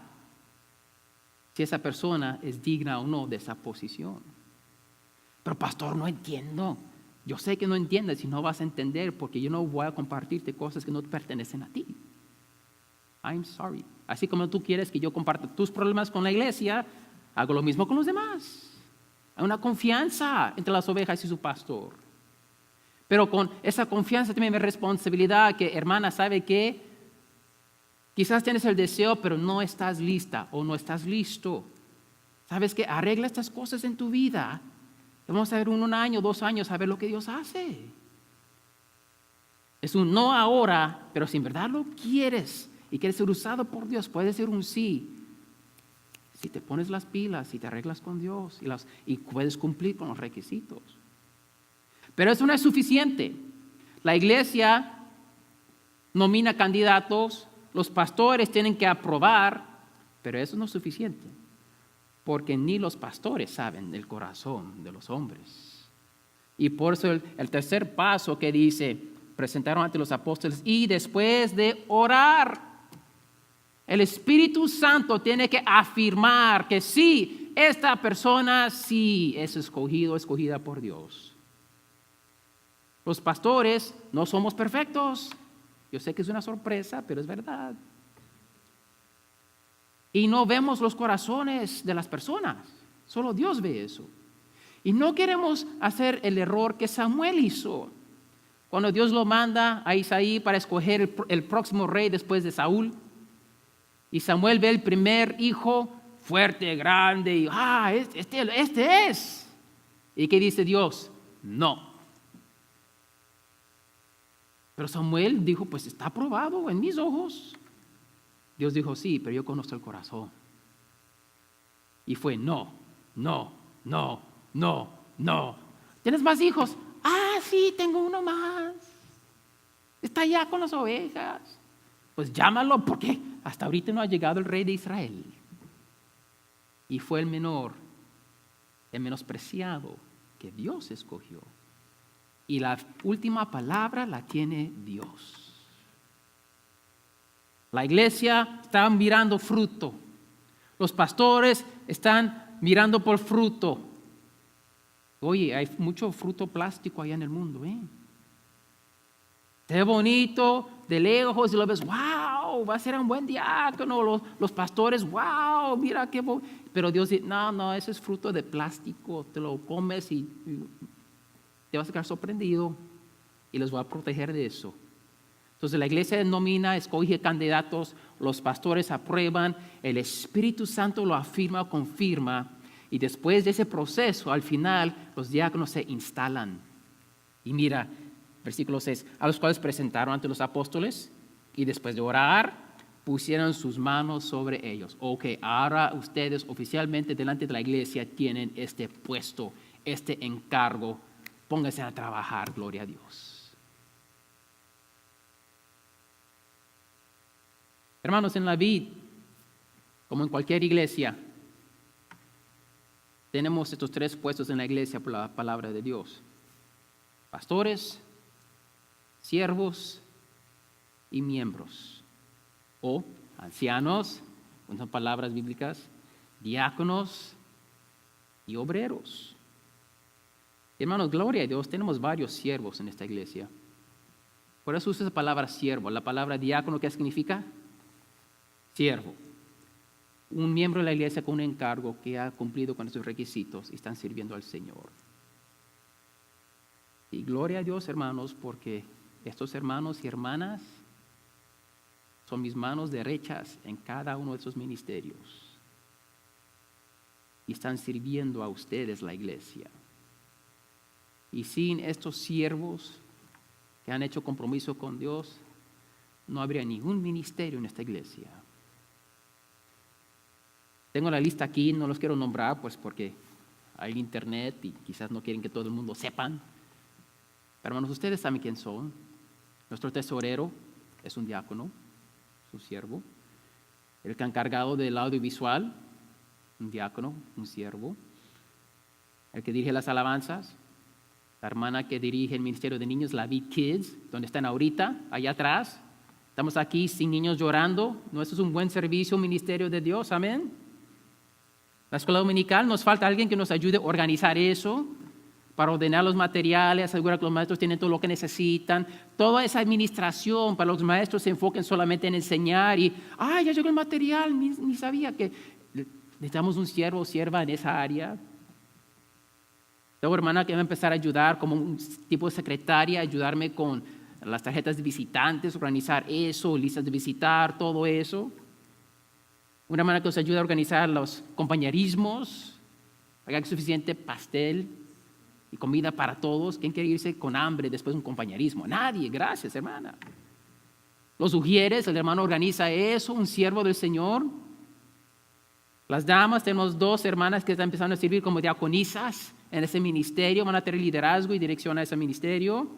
si esa persona es digna o no de esa posición. Pero pastor, no entiendo. Yo sé que no entiendes y no vas a entender porque yo no voy a compartirte cosas que no pertenecen a ti. I'm sorry. Así como tú quieres que yo comparta tus problemas con la iglesia, hago lo mismo con los demás. Hay una confianza entre las ovejas y su pastor. Pero con esa confianza también mi responsabilidad que, hermana, ¿sabe qué? Quizás tienes el deseo, pero no estás lista o no estás listo. ¿Sabes qué? Arregla estas cosas en tu vida. Vamos a ver un año, 2 años, a ver lo que Dios hace. Es un no ahora, pero si en verdad lo quieres y quieres ser usado por Dios, puede ser un sí. Si te pones las pilas, si te arreglas con Dios y puedes cumplir con los requisitos. Pero eso no es suficiente. La iglesia nomina candidatos, los pastores tienen que aprobar, pero eso no es suficiente. Porque ni los pastores saben del corazón de los hombres. Y por eso el tercer paso que dice, presentaron ante los apóstoles y después de orar, el Espíritu Santo tiene que afirmar que sí, esta persona sí es escogida por Dios. Los pastores no somos perfectos. Yo sé que es una sorpresa, pero es verdad. Y no vemos los corazones de las personas. Solo Dios ve eso. Y no queremos hacer el error que Samuel hizo. Cuando Dios lo manda a Isaí para escoger el próximo rey después de Saúl. Y Samuel ve el primer hijo fuerte, grande. Y este es. ¿Y qué dice Dios? No. Pero Samuel dijo, pues está aprobado en mis ojos. Dios dijo, sí, pero yo conozco el corazón. Y fue no. ¿Tienes más hijos? Sí, tengo uno más. Está allá con las ovejas. Pues llámalo porque hasta ahorita no ha llegado el rey de Israel. Y fue el menor, el menospreciado que Dios escogió. Y la última palabra la tiene Dios. La iglesia está mirando fruto. Los pastores están mirando por fruto. Oye, hay mucho fruto plástico allá en el mundo. Se ve bonito, de lejos, y lo ves, wow, va a ser un buen diácono. Los pastores, wow, mira qué bonito. Pero Dios dice, no, eso es fruto de plástico. Te lo comes y te vas a quedar sorprendido. Y los voy a proteger de eso. Entonces la iglesia nomina, escoge candidatos, los pastores aprueban, el Espíritu Santo lo afirma, confirma, y después de ese proceso, al final, los diáconos se instalan. Y mira, versículo 6, a los cuales presentaron ante los apóstoles, y después de orar, pusieron sus manos sobre ellos. Ok, ahora ustedes oficialmente delante de la iglesia tienen este puesto, este encargo, pónganse a trabajar, gloria a Dios. Hermanos, en la vid, como en cualquier iglesia, tenemos estos 3 puestos en la iglesia por la palabra de Dios. Pastores, siervos y miembros. O ancianos, con son palabras bíblicas, diáconos y obreros. Hermanos, gloria a Dios, tenemos varios siervos en esta iglesia. Por eso usa esa palabra siervo. La palabra diácono, ¿qué significa? Siervo. Un miembro de la iglesia con un encargo que ha cumplido con sus requisitos y están sirviendo al Señor. Y gloria a Dios, hermanos, porque estos hermanos y hermanas son mis manos derechas en cada uno de esos ministerios. Y están sirviendo a ustedes, la iglesia. Y sin estos siervos que han hecho compromiso con Dios, no habría ningún ministerio en esta iglesia. Tengo la lista aquí, no los quiero nombrar, pues porque hay internet y quizás no quieren que todo el mundo sepan. Pero hermanos, ustedes saben quién son. Nuestro tesorero es un diácono, su siervo. El que ha encargado del audiovisual, un diácono, un siervo. El que dirige las alabanzas, la hermana que dirige el ministerio de niños, la Vid Kids, donde están ahorita, allá atrás. Estamos aquí sin niños llorando. ¿No eso es un buen servicio, un ministerio de Dios? Amén. La escuela dominical nos falta alguien que nos ayude a organizar eso, para ordenar los materiales, asegurar que los maestros tienen todo lo que necesitan. Toda esa administración para los maestros se enfoquen solamente en enseñar y, ya llegó el material, ni sabía que necesitamos un siervo o sierva en esa área. Tengo hermana que va a empezar a ayudar como un tipo de secretaria, ayudarme con las tarjetas de visitantes, organizar eso, listas de visitar, todo eso. Una hermana que nos ayuda a organizar los compañerismos, haga suficiente pastel y comida para todos. ¿Quién quiere irse con hambre después de un compañerismo? Nadie, gracias hermana. Los ujieres, el hermano organiza eso, un siervo del Señor. Las damas, tenemos 2 hermanas que están empezando a servir como diaconisas en ese ministerio, van a tener liderazgo y dirección a ese ministerio.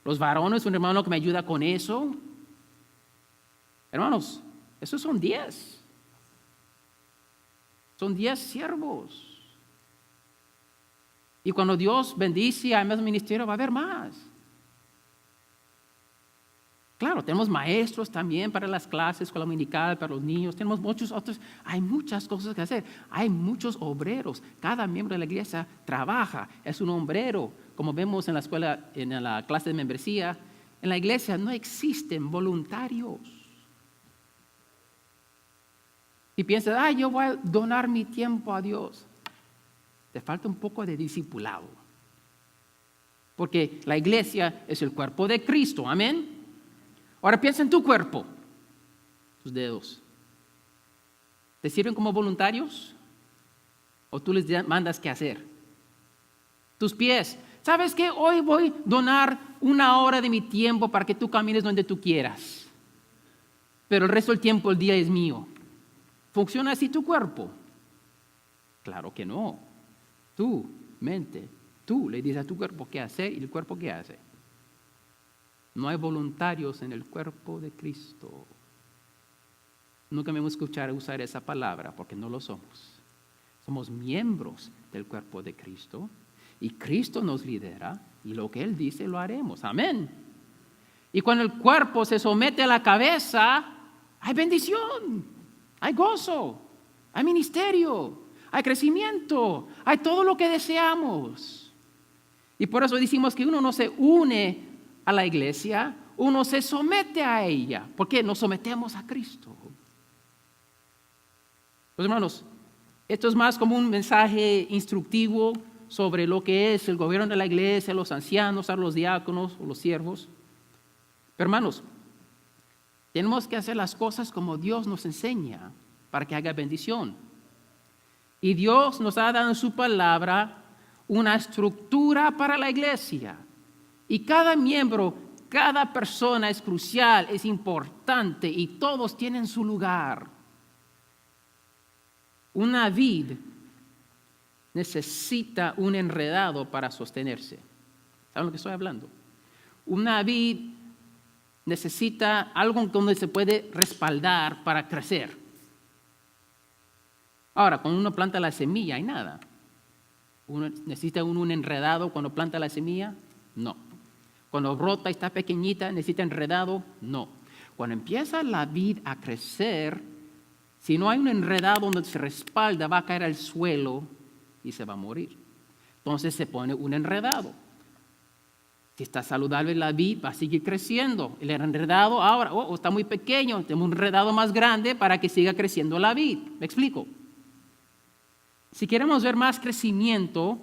Los varones, un hermano que me ayuda con eso. Hermanos, esos son 10. Son 10 siervos. Y cuando Dios bendice a más ministerio, va a haber más. Claro, tenemos maestros también para las clases, escuela dominical, para los niños. Tenemos muchos otros. Hay muchas cosas que hacer. Hay muchos obreros. Cada miembro de la iglesia trabaja. Es un obrero. Como vemos en la escuela, en la clase de membresía, en la iglesia no existen voluntarios. Y piensas, yo voy a donar mi tiempo a Dios. Te falta un poco de discipulado. Porque la iglesia es el cuerpo de Cristo. Amén. Ahora piensa en tu cuerpo. Tus dedos. ¿Te sirven como voluntarios? ¿O tú les mandas qué hacer? Tus pies. ¿Sabes qué? Hoy voy a donar 1 hora de mi tiempo para que tú camines donde tú quieras. Pero el resto del tiempo, el día es mío. ¿Funciona así tu cuerpo? Claro que no. Tu mente, tú le dices a tu cuerpo qué hacer y el cuerpo qué hace. No hay voluntarios en el cuerpo de Cristo. Nunca me hemos escuchado usar esa palabra porque no lo somos. Somos miembros del cuerpo de Cristo y Cristo nos lidera y lo que Él dice lo haremos. Amén. Y cuando el cuerpo se somete a la cabeza, hay bendición, hay gozo, hay ministerio, hay crecimiento, hay todo lo que deseamos. Y por eso decimos que uno no se une a la iglesia, uno se somete a ella, porque nos sometemos a Cristo. Pues hermanos, esto es más como un mensaje instructivo sobre lo que es el gobierno de la iglesia, los ancianos, los diáconos o los siervos. Pero hermanos, tenemos que hacer las cosas como Dios nos enseña para que haga bendición. Y Dios nos ha dado en su palabra una estructura para la iglesia. Y cada miembro, cada persona es crucial, es importante y todos tienen su lugar. Una vid necesita un enredado para sostenerse. ¿Saben lo que estoy hablando? Una vid necesita algo donde se puede respaldar para crecer. Ahora, cuando uno planta la semilla, hay nada. ¿Necesita un enredado cuando planta la semilla? No. Cuando brota y está pequeñita, ¿necesita enredado? No. Cuando empieza la vid a crecer, si no hay un enredado donde se respalda, va a caer al suelo y se va a morir. Entonces se pone un enredado. Si está saludable la vid, va a seguir creciendo. El enredado ahora, está muy pequeño, tenemos un enredado más grande para que siga creciendo la vid. ¿Me explico? Si queremos ver más crecimiento,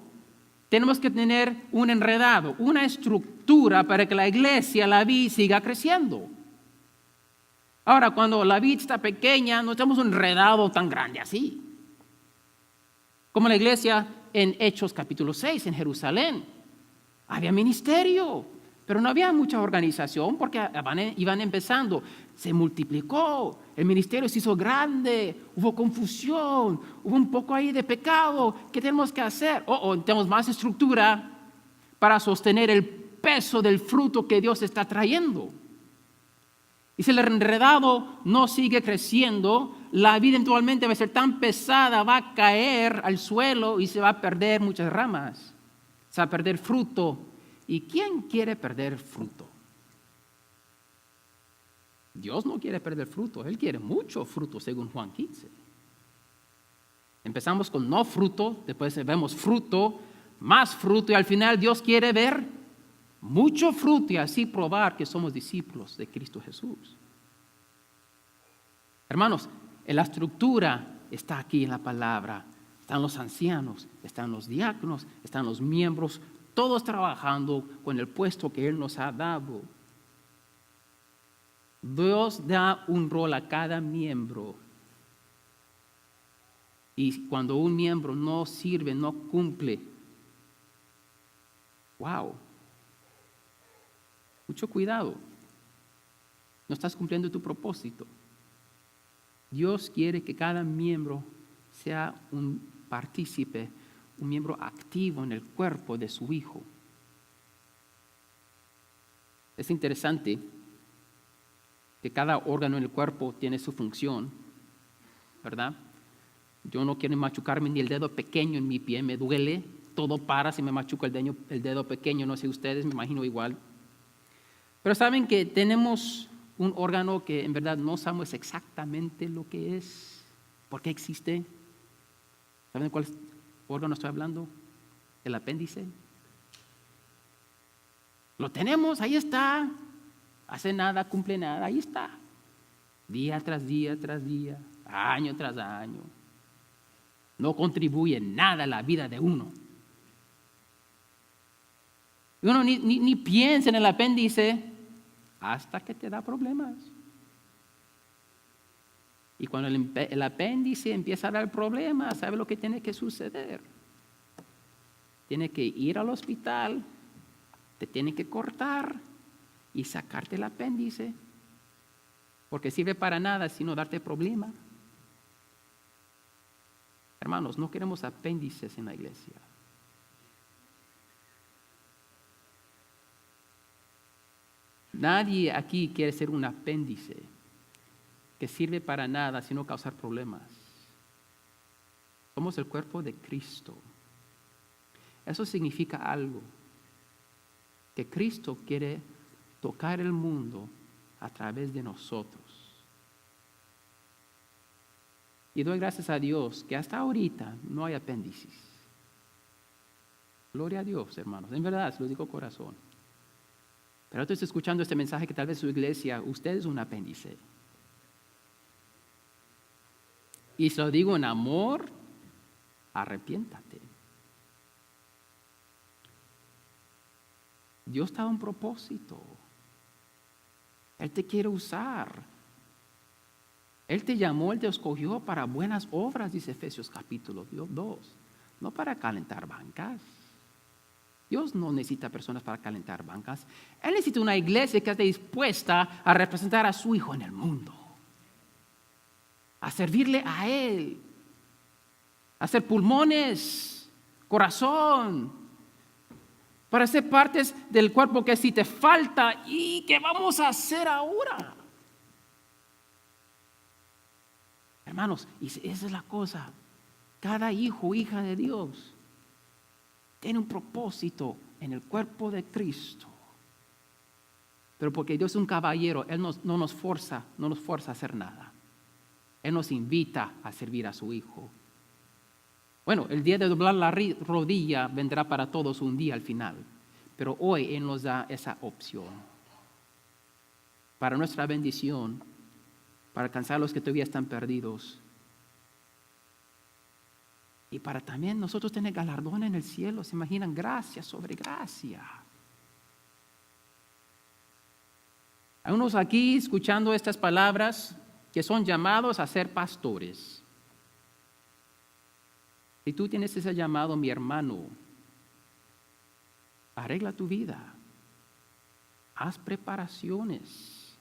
tenemos que tener un enredado, una estructura para que la iglesia, la vid, siga creciendo. Ahora, cuando la vid está pequeña, no tenemos un enredado tan grande así. Como la iglesia en Hechos capítulo 6 en Jerusalén. Había ministerio, pero no había mucha organización porque iban empezando. Se multiplicó, el ministerio se hizo grande, hubo confusión, hubo un poco ahí de pecado. ¿Qué tenemos que hacer? Tenemos más estructura para sostener el peso del fruto que Dios está trayendo. Y si el enredado no sigue creciendo, la vida eventualmente va a ser tan pesada, va a caer al suelo y se va a perder muchas ramas. Se va a perder fruto. ¿Y quién quiere perder fruto? Dios no quiere perder fruto, Él quiere mucho fruto, según Juan 15. Empezamos con no fruto, después vemos fruto, más fruto, y al final Dios quiere ver mucho fruto y así probar que somos discípulos de Cristo Jesús. Hermanos, la estructura está aquí en la palabra. Están los ancianos, están los diáconos, están los miembros, todos trabajando con el puesto que Él nos ha dado. Dios da un rol a cada miembro. Y cuando un miembro no sirve, no cumple, wow, mucho cuidado. No estás cumpliendo tu propósito. Dios quiere que cada miembro sea un partícipe, un miembro activo en el cuerpo de su Hijo. Es interesante que cada órgano en el cuerpo tiene su función, ¿verdad? Yo no quiero machucarme ni el dedo pequeño en mi pie, me duele, todo para si me machuco el dedo pequeño, no sé ustedes, me imagino igual. Pero saben que tenemos un órgano que en verdad no sabemos exactamente lo que es, por qué existe. ¿Saben de cuál órgano estoy hablando? El apéndice. Lo tenemos, ahí está. Hace nada, cumple nada, ahí está. Día tras día, año tras año. No contribuye nada a la vida de uno. Y uno ni piensa en el apéndice hasta que te da problemas. Y cuando el apéndice empieza a dar problemas, ¿sabe lo que tiene que suceder? Tiene que ir al hospital, te tiene que cortar y sacarte el apéndice, porque sirve para nada sino darte problemas. Hermanos, no queremos apéndices en la iglesia. Nadie aquí quiere ser un apéndice que sirve para nada sino causar problemas. Somos el cuerpo de Cristo. Eso significa algo, que Cristo quiere tocar el mundo a través de nosotros. Y doy gracias a Dios que hasta ahorita no hay apéndices. Gloria a Dios, hermanos. En verdad, se lo digo corazón. Pero estoy escuchando este mensaje que tal vez su iglesia, usted es un apéndice. Y se lo digo en amor, arrepiéntate. Dios te da un propósito. Él te quiere usar. Él te llamó, Él te escogió para buenas obras, dice Efesios capítulo 2. No para calentar bancas. Dios no necesita personas para calentar bancas. Él necesita una iglesia que esté dispuesta a representar a su Hijo en el mundo. A servirle a Él. A hacer pulmones, corazón. Para ser partes del cuerpo que si te falta, ¿y qué vamos a hacer ahora? Hermanos, y esa es la cosa. Cada hijo o hija de Dios tiene un propósito en el cuerpo de Cristo. Pero porque Dios es un caballero, Él no nos forza a hacer nada. Él nos invita a servir a su Hijo. Bueno, el día de doblar la rodilla vendrá para todos un día al final. Pero hoy Él nos da esa opción. Para nuestra bendición, para alcanzar a los que todavía están perdidos. Y para también nosotros tener galardón en el cielo. ¿Se imaginan? Gracia sobre gracia. Hay unos aquí escuchando estas palabras que son llamados a ser pastores. Si tú tienes ese llamado, mi hermano, arregla tu vida. Haz preparaciones.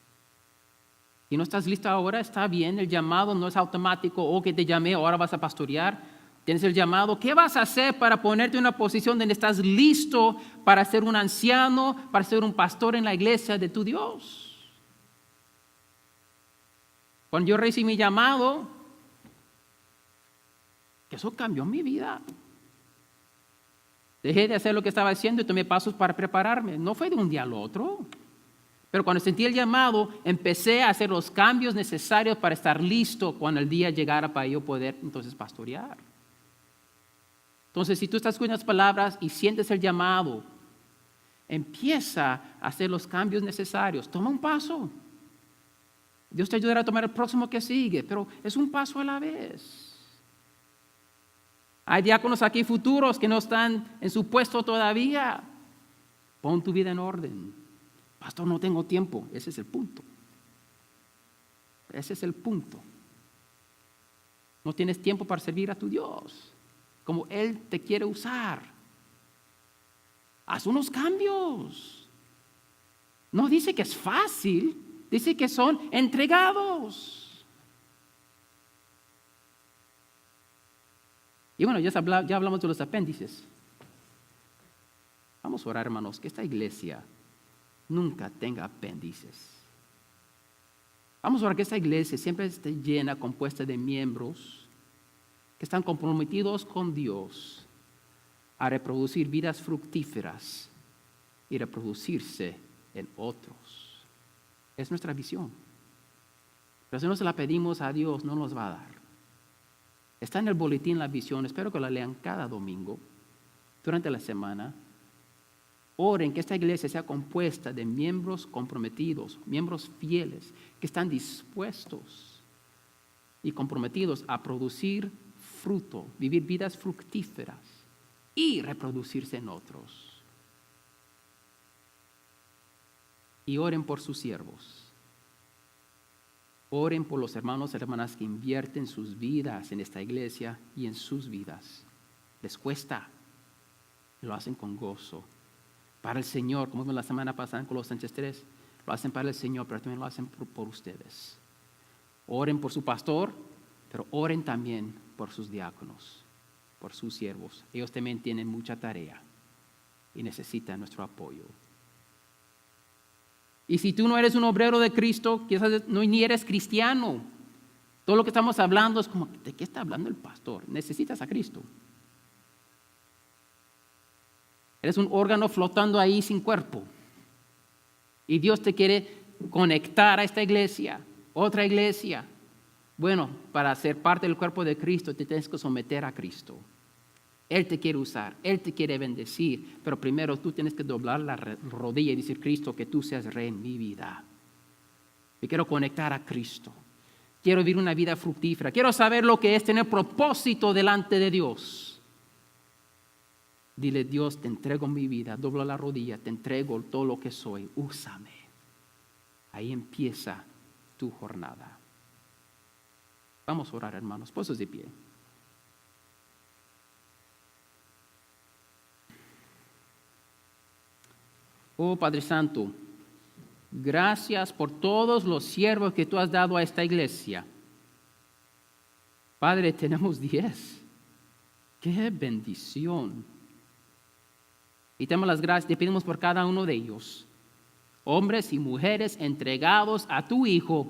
Si no estás listo ahora, está bien. El llamado no es automático. O que te llamé, ahora vas a pastorear. Tienes el llamado. ¿Qué vas a hacer para ponerte en una posición donde estás listo para ser un anciano, para ser un pastor en la iglesia de tu Dios? Cuando yo recibí mi llamado, eso cambió mi vida. Dejé de hacer lo que estaba haciendo y tomé pasos para prepararme. No fue de un día al otro. Pero cuando sentí el llamado, empecé a hacer los cambios necesarios para estar listo cuando el día llegara para yo poder entonces pastorear. Entonces, si tú estás escuchando las palabras y sientes el llamado, empieza a hacer los cambios necesarios. Toma un paso. Dios te ayudará a tomar el próximo que sigue, pero es un paso a la vez. Hay diáconos aquí futuros que no están en su puesto todavía. Pon tu vida en orden. Pastor, no tengo tiempo. Ese es el punto. Ese es el punto. No tienes tiempo para servir a tu Dios, como Él te quiere usar. Haz unos cambios. No dice que es fácil, dice que son entregados. Y bueno, ya hablamos de los apéndices. Vamos a orar, hermanos, que esta iglesia nunca tenga apéndices. Vamos a orar que esta iglesia siempre esté llena, compuesta de miembros que están comprometidos con Dios a reproducir vidas fructíferas y reproducirse en otros. Es nuestra visión. Pero si no se la pedimos a Dios, no nos va a dar. Está en el boletín la visión. Espero que la lean cada domingo, durante la semana. Oren que esta iglesia sea compuesta de miembros comprometidos, miembros fieles, que están dispuestos y comprometidos a producir fruto, vivir vidas fructíferas y reproducirse en otros. Y oren por sus siervos. Oren por los hermanos y hermanas que invierten sus vidas en esta iglesia y en sus vidas. Les cuesta, lo hacen con gozo. Para el Señor, como vimos la semana pasada en Colosenses 3, lo hacen para el Señor, pero también lo hacen por ustedes. Oren por su pastor, pero oren también por sus diáconos, por sus siervos. Ellos también tienen mucha tarea y necesitan nuestro apoyo. Y si tú no eres un obrero de Cristo, quizás ni eres cristiano, todo lo que estamos hablando es como, ¿de qué está hablando el pastor? Necesitas a Cristo. Eres un órgano flotando ahí sin cuerpo. Y Dios te quiere conectar a esta iglesia, otra iglesia. Bueno, para ser parte del cuerpo de Cristo te tienes que someter a Cristo. Él te quiere usar, Él te quiere bendecir, pero primero tú tienes que doblar la rodilla y decir, Cristo, que tú seas rey en mi vida. Me quiero conectar a Cristo. Quiero vivir una vida fructífera. Quiero saber lo que es tener propósito delante de Dios. Dile, Dios, te entrego mi vida, dobla la rodilla, te entrego todo lo que soy, úsame. Ahí empieza tu jornada. Vamos a orar, hermanos, puestos de pie. Oh Padre Santo, gracias por todos los siervos que tú has dado a esta iglesia. Padre, tenemos 10. ¡Qué bendición! Y te damos las gracias, te pedimos por cada uno de ellos, hombres y mujeres entregados a tu Hijo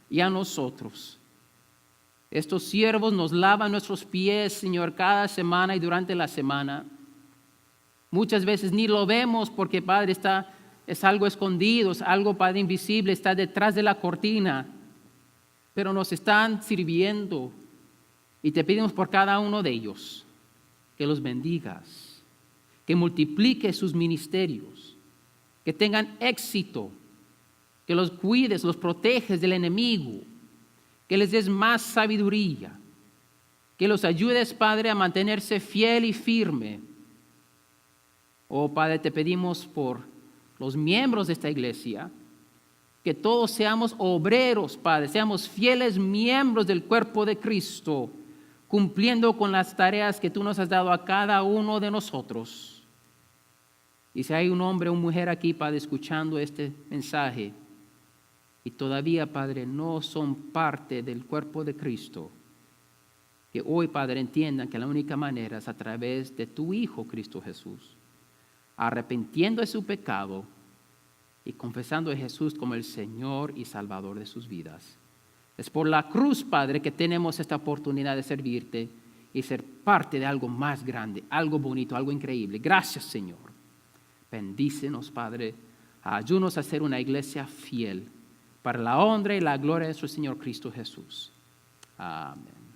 y a nosotros. Estos siervos nos lavan nuestros pies, Señor, cada semana y durante la semana. Muchas veces ni lo vemos porque, Padre, es algo escondido, es algo, Padre, invisible, está detrás de la cortina, pero nos están sirviendo. Y te pedimos por cada uno de ellos que los bendigas, que multiplique sus ministerios, que tengan éxito, que los cuides, los proteges del enemigo, que les des más sabiduría, que los ayudes, Padre, a mantenerse fiel y firme. Oh, Padre, te pedimos por los miembros de esta iglesia, que todos seamos obreros, Padre, seamos fieles miembros del cuerpo de Cristo, cumpliendo con las tareas que tú nos has dado a cada uno de nosotros. Y si hay un hombre o mujer aquí, Padre, escuchando este mensaje y todavía, Padre, no son parte del cuerpo de Cristo, que hoy, Padre, entiendan que la única manera es a través de tu Hijo, Cristo Jesús, arrepintiendo de su pecado y confesando a Jesús como el Señor y Salvador de sus vidas. Es por la cruz, Padre, que tenemos esta oportunidad de servirte y ser parte de algo más grande, algo bonito, algo increíble. Gracias, Señor. Bendícenos, Padre. Ayúdanos a ser una iglesia fiel para la honra y la gloria de nuestro Señor Cristo Jesús. Amén.